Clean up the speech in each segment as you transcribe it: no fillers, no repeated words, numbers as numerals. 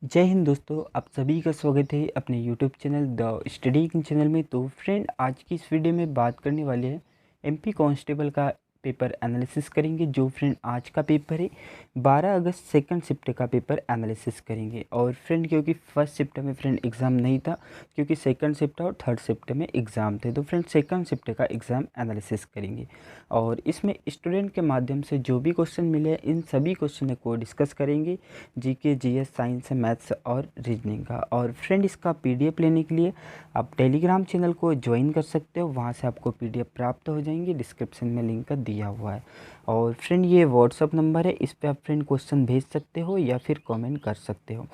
जय हिंद दोस्तों, आप सभी का स्वागत है अपने YouTube channel the study king channel में। तो फ्रेंड, आज की इस वीडियो में बात करने वाले हैं एमपी कांस्टेबल का पेपर एनालिसिस करेंगे। जो फ्रेंड आज का पेपर है 12 अगस्त सेकंड शिफ्ट का पेपर एनालिसिस करेंगे। और फ्रेंड, क्योंकि फर्स्ट शिफ्ट में फ्रेंड एग्ज़ाम नहीं था, क्योंकि सेकंड शिफ्ट और थर्ड शिफ्ट में एग्ज़ाम थे, तो फ्रेंड सेकंड शिफ्ट का एग्ज़ाम एनालिसिस करेंगे। और इसमें स्टूडेंट के माध्यम से जो भी क्वेश्चन मिले इन सभी क्वेश्चन को डिस्कस करेंगे, जीके, जीएस, साइंस, मैथ्स और रीजनिंग का। और फ्रेंड, इसका पीडीएफ लेने के लिए आप टेलीग्राम चैनल को ज्वाइन कर सकते हो, वहाँ से आपको पीडीएफ प्राप्त हो जाएंगे। डिस्क्रिप्शन में लिंक दिया हुआ है। और फ्रेंड, ये व्हाट्सअप नंबर है, इस पर आप फ्रेंड क्वेश्चन भेज सकते हो या फिर कमेंट कर सकते हो।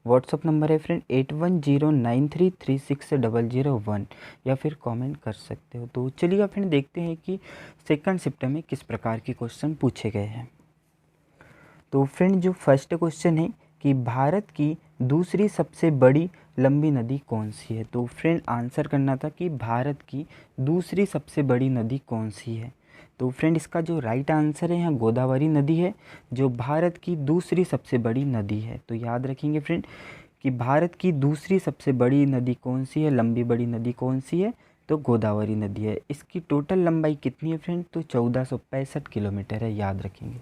व्हाट्सअप नंबर है फ्रेंड 8109336001, या फिर कमेंट कर सकते हो। तो चलिए फ्रेंड, देखते हैं कि सेकंड शिफ्ट में किस प्रकार के क्वेश्चन पूछे गए हैं। तो फ्रेंड, जो फर्स्ट क्वेश्चन है कि भारत की दूसरी सबसे बड़ी लंबी नदी कौन सी है। तो फ्रेंड, आंसर करना था कि भारत की दूसरी सबसे बड़ी नदी कौन सी है। तो फ्रेंड, इसका जो राइट आंसर है यहाँ गोदावरी नदी है, जो भारत की दूसरी सबसे बड़ी नदी है। तो याद रखेंगे फ्रेंड कि भारत की दूसरी सबसे बड़ी नदी कौन सी है, लंबी बड़ी नदी कौन सी है, तो गोदावरी नदी है। इसकी टोटल लंबाई कितनी है फ्रेंड, तो 1465 किलोमीटर है, याद रखेंगे।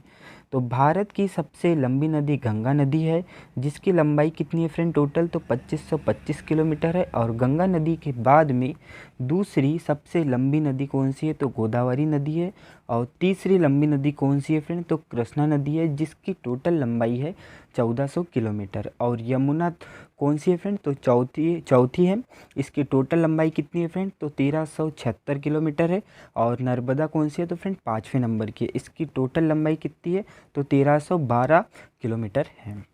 तो भारत की सबसे लंबी नदी गंगा नदी है, जिसकी लंबाई कितनी है फ्रेंड, टोटल तो 2525 किलोमीटर है। और गंगा नदी के बाद में दूसरी सबसे लंबी नदी कौन सी है, तो गोदावरी नदी है। और तीसरी लंबी नदी कौन सी है फ्रेंड, तो कृष्णा नदी है, जिसकी टोटल लंबाई है 1400 किलोमीटर। और यमुना कौन सी है फ्रेंड, तो चौथी है, इसकी टोटल लंबाई कितनी है फ्रेंड, तो 1376 किलोमीटर है। और नर्मदा कौन सी है, तो फ्रेंड 5वें नंबर की है, इसकी टोटल लंबाई कितनी है, तो 1312 किलोमीटर है।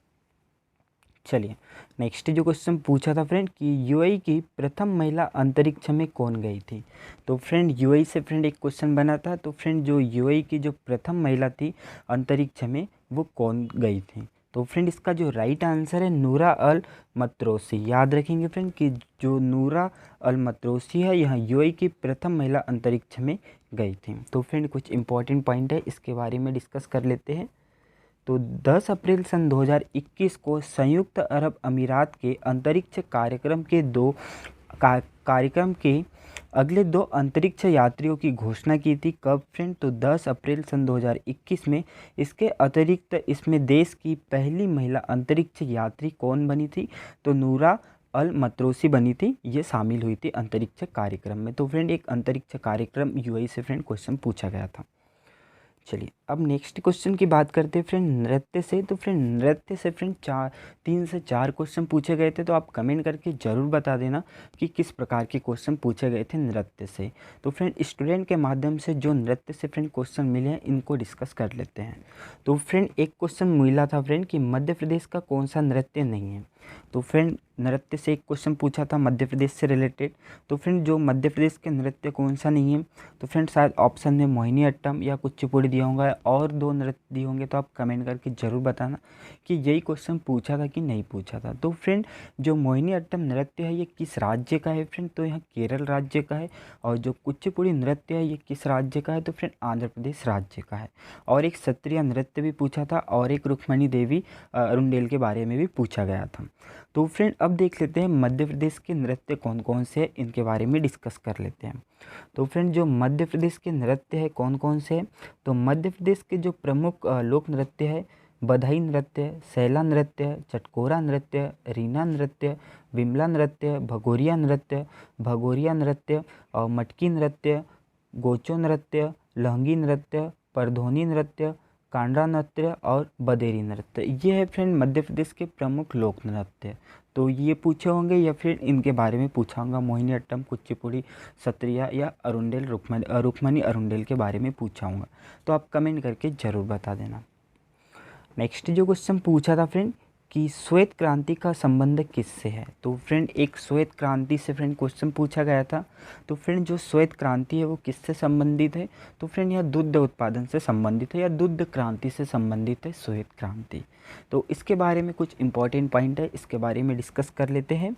चलिए नेक्स्ट जो क्वेश्चन पूछा था फ्रेंड कि यूएई की प्रथम महिला अंतरिक्ष में कौन गई थी। तो फ्रेंड, यूएई से फ्रेंड एक क्वेश्चन बना था। तो फ्रेंड, जो यूएई की जो प्रथम महिला थी अंतरिक्ष में, वो कौन गई थी। तो फ्रेंड, इसका जो राइट आंसर है नूरा अल मतरोसी। याद रखेंगे फ्रेंड कि जो नूरा अल मतरोसी है, यह यूएई की प्रथम महिला अंतरिक्ष में गई थी। तो फ्रेंड, कुछ इंपॉर्टेंट पॉइंट है, इसके बारे में डिस्कस कर लेते हैं। तो 10 अप्रैल सन 2021 को संयुक्त अरब अमीरात के अंतरिक्ष कार्यक्रम के अगले 2 अंतरिक्ष यात्रियों की घोषणा की थी। कब फ्रेंड, तो 10 अप्रैल सन 2021 में। इसके अतिरिक्त इसमें देश की पहली महिला अंतरिक्ष यात्री कौन बनी थी, तो नूरा अल मतरोसी बनी थी, ये शामिल हुई थी अंतरिक्ष कार्यक्रम में। तो फ्रेंड, एक अंतरिक्ष कार्यक्रम यूएई से फ्रेंड क्वेश्चन पूछा गया था। चलिए अब नेक्स्ट क्वेश्चन की बात करते हैं फ्रेंड नृत्य से। तो फ्रेंड, नृत्य से फ्रेंड 3 से 4 क्वेश्चन पूछे गए थे। तो आप कमेंट करके ज़रूर बता देना कि किस प्रकार के क्वेश्चन पूछे गए थे नृत्य से। तो फ्रेंड, स्टूडेंट के माध्यम से जो नृत्य से फ्रेंड क्वेश्चन मिले हैं, इनको डिस्कस कर लेते हैं। तो फ्रेंड, एक क्वेश्चन मिला था फ्रेंड कि मध्य प्रदेश का कौन सा नृत्य नहीं है। तो फ्रेंड, नृत्य से एक क्वेश्चन पूछा था मध्य प्रदेश से रिलेटेड। तो फ्रेंड, जो मध्य प्रदेश के नृत्य कौन सा नहीं है, तो फ्रेंड शायद ऑप्शन में मोहिनी अट्टम या कुचिपुड़ी दिया होगा, और 2 नृत्य दिए होंगे। तो आप कमेंट करके ज़रूर बताना कि यही क्वेश्चन पूछा था कि नहीं पूछा था। तो फ्रेंड, जो मोहिनी अट्टम नृत्य है ये किस राज्य का है फ्रेंड, तो यहाँ केरल राज्य का है। और जो कुचिपुड़ी नृत्य है ये किस राज्य का है, तो फ्रेंड आंध्र प्रदेश राज्य का है। और एक सत्रिया नृत्य भी पूछा था, और एक रुक्मणी देवी अरुंडेल के बारे में भी पूछा गया था। तो फ्रेंड, अब देख लेते हैं मध्य प्रदेश के नृत्य कौन कौन से हैं, इनके बारे में डिस्कस कर लेते हैं। तो फ्रेंड, जो मध्य प्रदेश के नृत्य है कौन कौन से हैं, तो मध्य प्रदेश के जो प्रमुख लोक नृत्य है बधाई नृत्य, सैला नृत्य, चटकोरा नृत्य, रीना नृत्य, विमला नृत्य, भगोरिया नृत्य और मटकी नृत्य, गोचो नृत्य, लहंगी नृत्य, परधोनी नृत्य, कांडा नृत्य और बदेरी नृत्य। ये है फ्रेंड मध्य प्रदेश के प्रमुख लोक नृत्य। तो ये पूछे होंगे या फिर इनके बारे में पूछा होगा, मोहिनी अट्टम, कुचिपुड़ी, सत्रिया या अरुंडेल, रुक्मणी अरुंडेल के बारे में पूछा होगा। तो आप कमेंट करके ज़रूर बता देना। नेक्स्ट जो क्वेश्चन पूछा था फ्रेंड कि श्वेत क्रांति का संबंध किससे है। तो फ्रेंड, एक श्वेत क्रांति से फ्रेंड क्वेश्चन पूछा गया था। तो फ्रेंड, जो श्वेत क्रांति है वो किससे संबंधित है, तो फ्रेंड यह दुग्ध उत्पादन से संबंधित है, या दुग्ध क्रांति से संबंधित है श्वेत क्रांति। तो इसके बारे में कुछ इंपॉर्टेंट पॉइंट है, इसके बारे में डिस्कस कर लेते हैं।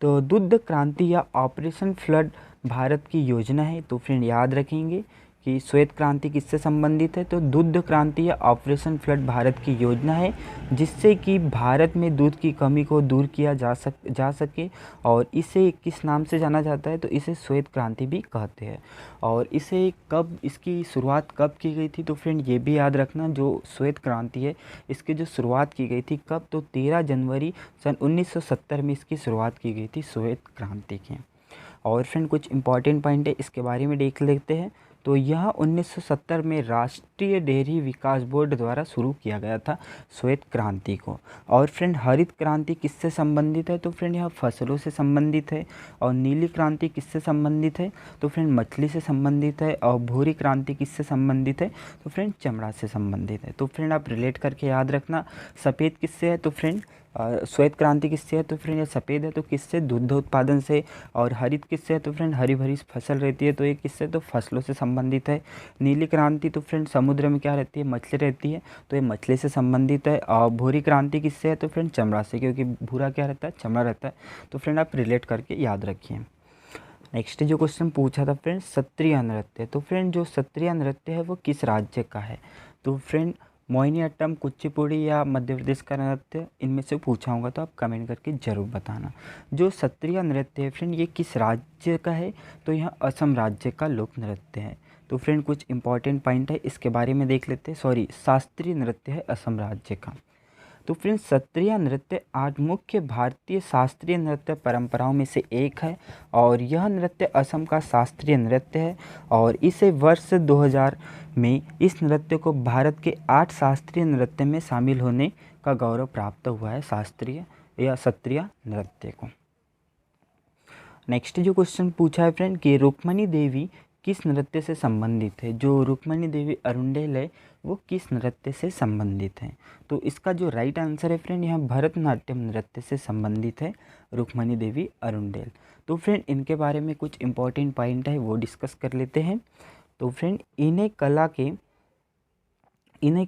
तो दुग्ध क्रांति या ऑपरेशन फ्लड भारत की योजना है। तो फ्रेंड, याद रखेंगे कि श्वेत क्रांति किससे संबंधित है, तो दूध क्रांति या ऑपरेशन फ्लड भारत की योजना है जिससे कि भारत में दूध की कमी को दूर किया जा सके और इसे किस नाम से जाना जाता है, तो इसे श्वेत क्रांति भी कहते हैं। और इसे कब, इसकी शुरुआत कब की गई थी, तो फ्रेंड ये भी याद रखना, जो श्वेत क्रांति है इसकी जो शुरुआत की गई थी कब, तो 13 जनवरी सन 1970 में इसकी शुरुआत की गई थी श्वेत क्रांति की। और फ्रेंड कुछ इंपॉर्टेंट पॉइंट है इसके बारे में देख लेते हैं। तो यह 1970 में राष्ट्रीय डेयरी विकास बोर्ड द्वारा शुरू किया गया था श्वेत क्रांति को। और फ्रेंड हरित क्रांति किससे संबंधित है, तो फ्रेंड यह फसलों से संबंधित है। और नीली क्रांति किससे संबंधित है, तो फ्रेंड मछली से संबंधित है। और भूरी क्रांति किससे संबंधित है, तो फ्रेंड चमड़ा से संबंधित है। तो फ्रेंड आप रिलेट करके याद रखना। सफ़ेद किससे है, तो फ्रेंड श्वेत क्रांति किससे है, तो फ्रेंड ये सफ़ेद है तो किससे, दुग्ध उत्पादन से। और हरित किससे है, तो फ्रेंड हरी भरी फसल रहती है तो ये किससे, तो फसलों से संबंधित है। नीली क्रांति तो फ्रेंड समुद्र में क्या रहती है, मछली रहती है तो ये मछली से संबंधित है। और भूरी क्रांति किससे है, तो फ्रेंड चमड़ा से, क्योंकि भूरा क्या रहता है, चमड़ा रहता है। तो फ्रेंड आप रिलेट करके याद रखिए। नेक्स्ट जो क्वेश्चन पूछा था फ्रेंड, सत्रिय नृत्य। तो फ्रेंड जो सत्रिय नृत्य है वो किस राज्य का है, तो फ्रेंड मोहिनीअट्टम, कुचिपुड़ी या मध्य प्रदेश का नृत्य, इनमें से पूछा होगा तो आप कमेंट करके ज़रूर बताना। जो सत्रिय नृत्य है फ्रेंड ये किस राज्य का है, तो यह असम राज्य का लोक नृत्य है। तो फ्रेंड कुछ इंपॉर्टेंट पॉइंट है इसके बारे में देख लेते हैं। शास्त्रीय नृत्य है असम राज्य का। तो फ्रेंड सत्रिय नृत्य 8 मुख्य भारतीय शास्त्रीय नृत्य परंपराओं में से एक है और यह नृत्य असम का शास्त्रीय नृत्य है। और इसे वर्ष 2000 में इस नृत्य को भारत के 8 शास्त्रीय नृत्य में शामिल होने का गौरव प्राप्त हुआ है, शास्त्रीय या सत्रिय नृत्य को। नेक्स्ट जो क्वेश्चन पूछा है फ्रेंड कि रुक्मणी देवी किस नृत्य से संबंधित है। जो रुक्मणी देवी अरुंडेल है वो किस नृत्य से संबंधित है, तो इसका जो राइट आंसर है फ्रेंड यहाँ भरतनाट्यम नृत्य से संबंधित है रुक्मणी देवी अरुंडेल। तो फ्रेंड इनके बारे में कुछ इंपॉर्टेंट पॉइंट है वो डिस्कस कर लेते हैं। तो फ्रेंड इन्हें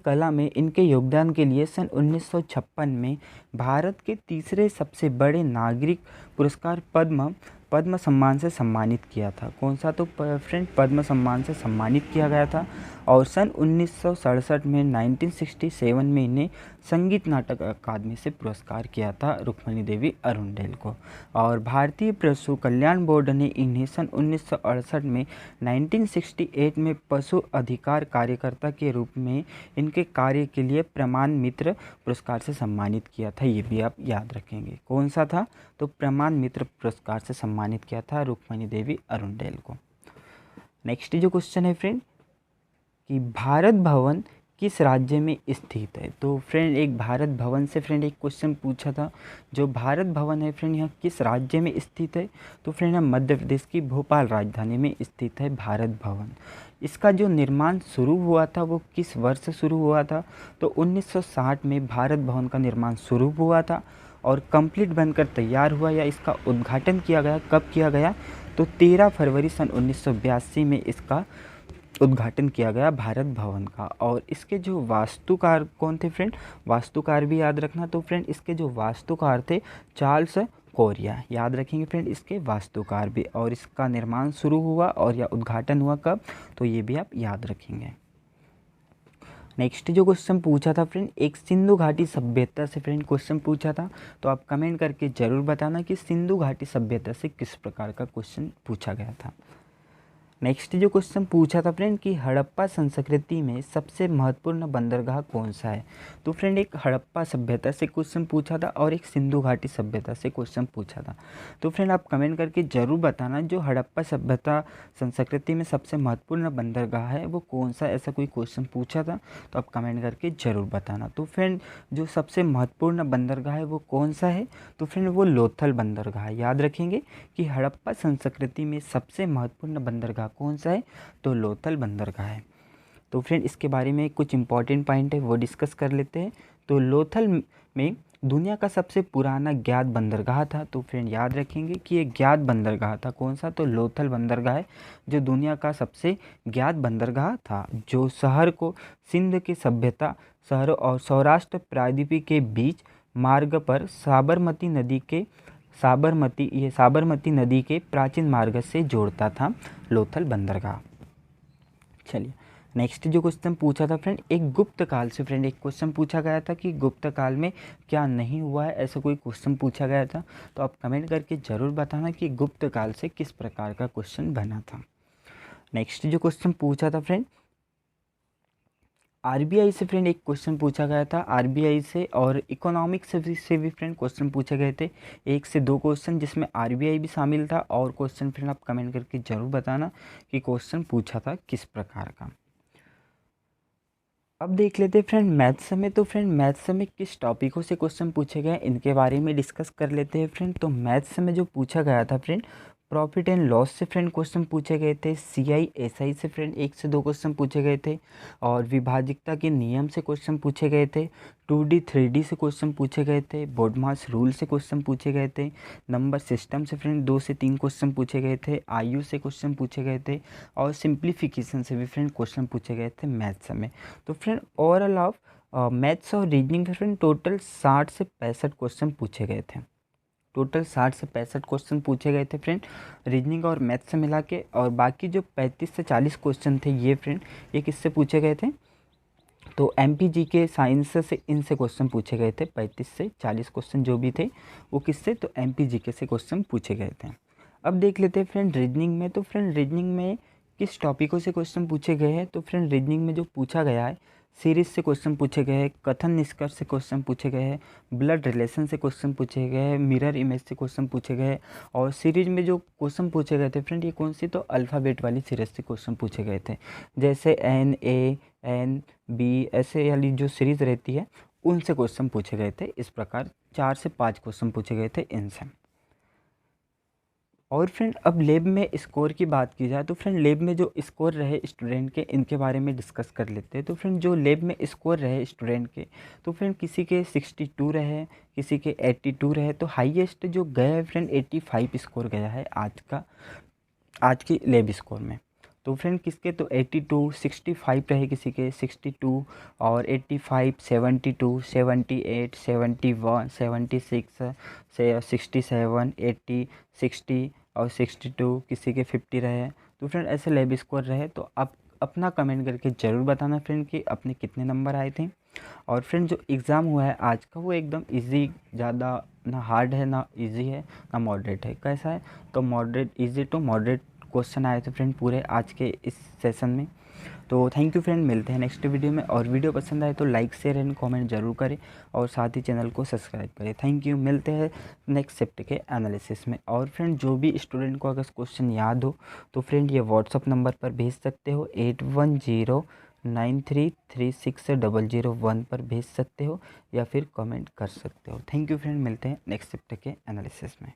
कला में इनके योगदान के लिए सन 1956 में भारत के तीसरे सबसे बड़े नागरिक पुरस्कार पद्म सम्मान से सम्मानित किया था। कौन सा, तो फ्रेंड पद्म सम्मान से सम्मानित किया गया था। और सन 1967 में 1967 में इन्हें संगीत नाटक अकादमी से पुरस्कार किया था रुक्मणी देवी अरुंडेल को। और भारतीय पशु कल्याण बोर्ड ने इन्हें सन 1968 में 1968 में पशु अधिकार कार्यकर्ता के रूप में इनके कार्य के लिए प्रमाण मित्र पुरस्कार से सम्मानित किया था। ये भी आप याद रखेंगे। कौन सा था, तो प्रमाण मित्र पुरस्कार से सम्मानित किया था रुक्मणी देवी अरुंडेल को। नेक्स्ट जो क्वेश्चन है फ्रेंड कि भारत भवन किस राज्य में स्थित है। तो फ्रेंड एक भारत भवन से फ्रेंड एक क्वेश्चन पूछा था। जो भारत भवन है फ्रेंड यह किस राज्य में स्थित है, तो फ्रेंड मध्य प्रदेश की भोपाल राजधानी में स्थित है भारत भवन। इसका जो निर्माण शुरू हुआ था वो किस वर्ष शुरू हुआ था, तो 1960 में भारत भवन का निर्माण शुरू हुआ था और कंप्लीट बनकर तैयार हुआ या इसका उद्घाटन किया गया। कब किया गया, तो 13 फरवरी सन 1982 में इसका उद्घाटन किया गया भारत भवन का। और इसके जो वास्तुकार कौन थे फ्रेंड, वास्तुकार भी याद रखना। तो फ्रेंड इसके जो वास्तुकार थे चार्ल्स कोरिया, याद रखेंगे फ्रेंड इसके वास्तुकार भी। और इसका निर्माण शुरू हुआ और या उद्घाटन हुआ कब, तो ये भी आप याद रखेंगे। नेक्स्ट जो क्वेश्चन पूछा था फ्रेंड एक सिंधु घाटी सभ्यता से फ्रेंड क्वेश्चन पूछा था, तो आप कमेंट करके ज़रूर बताना कि सिंधु घाटी सभ्यता से किस प्रकार का क्वेश्चन पूछा गया था। नेक्स्ट जो क्वेश्चन पूछा था फ्रेंड कि हड़प्पा संस्कृति में सबसे महत्वपूर्ण बंदरगाह कौन सा है। तो फ्रेंड एक हड़प्पा सभ्यता से क्वेश्चन पूछा था और एक सिंधु घाटी सभ्यता से क्वेश्चन पूछा था। तो फ्रेंड आप कमेंट करके ज़रूर बताना जो हड़प्पा सभ्यता संस्कृति में सबसे महत्वपूर्ण बंदरगाह है वो कौन सा, ऐसा कोई क्वेश्चन पूछा था तो आप कमेंट करके ज़रूर बताना। तो फ्रेंड जो सबसे महत्वपूर्ण बंदरगाह है वो कौन सा है, तो फ्रेंड वो लोथल बंदरगाह है। याद रखेंगे कि हड़प्पा संस्कृति में सबसे महत्वपूर्ण बंदरगाह कौन सा है, तो लोथल बंदरगाह है। तो फ्रेंड इसके बारे में कुछ इंपॉर्टेंट पॉइंट है वो डिस्कस कर लेते हैं। तो लोथल में दुनिया का सबसे पुराना ज्ञात बंदरगाह था। तो फ्रेंड याद रखेंगे कि ये ज्ञात बंदरगाह था। कौन सा, तो लोथल बंदरगाह है जो दुनिया का सबसे ज्ञात बंदरगाह था, जो शहर को सिंध की सभ्यता शहरों और सौराष्ट्र प्रायद्वीप के बीच मार्ग पर साबरमती नदी के प्राचीन मार्ग से जोड़ता था लोथल बंदरगाह। चलिए नेक्स्ट जो क्वेश्चन पूछा था फ्रेंड, एक गुप्त काल से फ्रेंड एक क्वेश्चन पूछा गया था कि गुप्त काल में क्या नहीं हुआ है, ऐसा कोई क्वेश्चन पूछा गया था। तो आप कमेंट करके ज़रूर बताना कि गुप्त काल से किस प्रकार का क्वेश्चन बना था। नेक्स्ट जो क्वेश्चन पूछा था फ्रेंड, आरबीआई से फ्रेंड एक क्वेश्चन पूछा गया था, आरबीआई से और इकोनॉमिक्स से भी फ्रेंड क्वेश्चन पूछे गए थे, 1 से 2 क्वेश्चन जिसमें आरबीआई भी शामिल था। और क्वेश्चन फ्रेंड आप कमेंट करके ज़रूर बताना कि क्वेश्चन पूछा था किस प्रकार का। अब देख लेते हैं फ्रेंड मैथ्स में। तो फ्रेंड मैथ्स में किस टॉपिकों से क्वेश्चन पूछे गए इनके बारे में डिस्कस कर लेते हैं फ्रेंड। तो मैथ्स में जो पूछा गया था फ्रेंड, प्रॉफिट एंड लॉस से फ्रेंड क्वेश्चन पूछे गए थे, सीआई एसआई से फ्रेंड 1 से 2 क्वेश्चन पूछे गए थे, और विभाजिकता के नियम से क्वेश्चन पूछे गए थे, 2D 3D से क्वेश्चन पूछे गए थे, बोडमास रूल से क्वेश्चन पूछे गए थे, नंबर सिस्टम से फ्रेंड 2 से 3 क्वेश्चन पूछे गए थे, आयु से क्वेश्चन पूछे गए थे, और सिंप्लीफिकेशन से भी फ्रेंड क्वेश्चन पूछे गए थे मैथ्स में। तो फ्रेंड ओवरऑल ऑफ मैथ्स और रीजनिंग में फ्रेंड टोटल 60 से 65 क्वेश्चन पूछे गए थे। टोटल 60 से 65 क्वेश्चन पूछे गए थे फ्रेंड रीजनिंग और मैथ्स से मिला के। और बाकी जो 35 से 40 क्वेश्चन थे ये फ्रेंड ये किससे पूछे गए थे, तो एमपीजी के साइंस से इनसे क्वेश्चन पूछे गए थे। 35 से 40 क्वेश्चन जो भी थे वो किससे, तो एमपीजी के से क्वेश्चन पूछे गए थे। अब देख लेते हैं फ्रेंड रीजनिंग में। तो फ्रेंड रीजनिंग में किस टॉपिकों से क्वेश्चन पूछे गए हैं, तो फ्रेंड रीजनिंग में जो पूछा गया है, सीरीज से क्वेश्चन पूछे गए हैं, कथन निष्कर्ष से क्वेश्चन पूछे गए हैं, ब्लड रिलेशन से क्वेश्चन पूछे गए हैं, मिरर इमेज से क्वेश्चन पूछे गए हैं। और सीरीज में जो क्वेश्चन पूछे गए थे फ्रेंड ये कौन सी, तो अल्फ़ाबेट वाली सीरीज से क्वेश्चन पूछे गए थे, जैसे NA NB ऐसे वाली जो सीरीज़ रहती है उनसे क्वेश्चन पूछे गए थे। इस प्रकार 4 से 5 क्वेश्चन पूछे गए थे इनसे। और फ्रेंड अब लैब में स्कोर की बात की जाए तो फ्रेंड लैब में जो स्कोर रहे स्टूडेंट के इनके बारे में डिस्कस कर लेते हैं। तो फ्रेंड जो लैब में स्कोर रहे स्टूडेंट के, तो फ्रेंड किसी के 62 रहे, किसी के 82 रहे, तो हाईएस्ट जो गया है फ्रेंड 85 स्कोर गया है आज की लैब स्कोर में। तो फ्रेंड किसके, तो 82 65 रहे किसी के 62, और 85 72 78 71 76 67 80 60 और 62, किसी के 50 रहे। तो फ्रेंड ऐसे लैब स्कोर रहे। तो आप अपना कमेंट करके ज़रूर बताना फ्रेंड कि अपने कितने नंबर आए थे। और फ्रेंड जो एग्ज़ाम हुआ है आज का वो एकदम इजी, ज़्यादा ना हार्ड है ना इजी है ना मॉडरेट है। कैसा है, तो moderate, easy to moderate question आए थे फ्रेंड पूरे आज के इस सेशन में। तो थैंक यू फ्रेंड, मिलते हैं नेक्स्ट वीडियो में। और वीडियो पसंद आए तो लाइक शेयर एंड कमेंट जरूर करें और साथ ही चैनल को सब्सक्राइब करें। थैंक यू, मिलते हैं नेक्स्ट शिफ्ट के एनालिसिस में। और फ्रेंड जो भी स्टूडेंट को अगर क्वेश्चन याद हो तो फ्रेंड ये व्हाट्सअप नंबर पर भेज सकते हो, 8109336001 पर भेज सकते हो या फिर कमेंट कर सकते हो। थैंक यू फ्रेंड, मिलते हैं नेक्स्ट शिफ्ट के एनालिसिस में।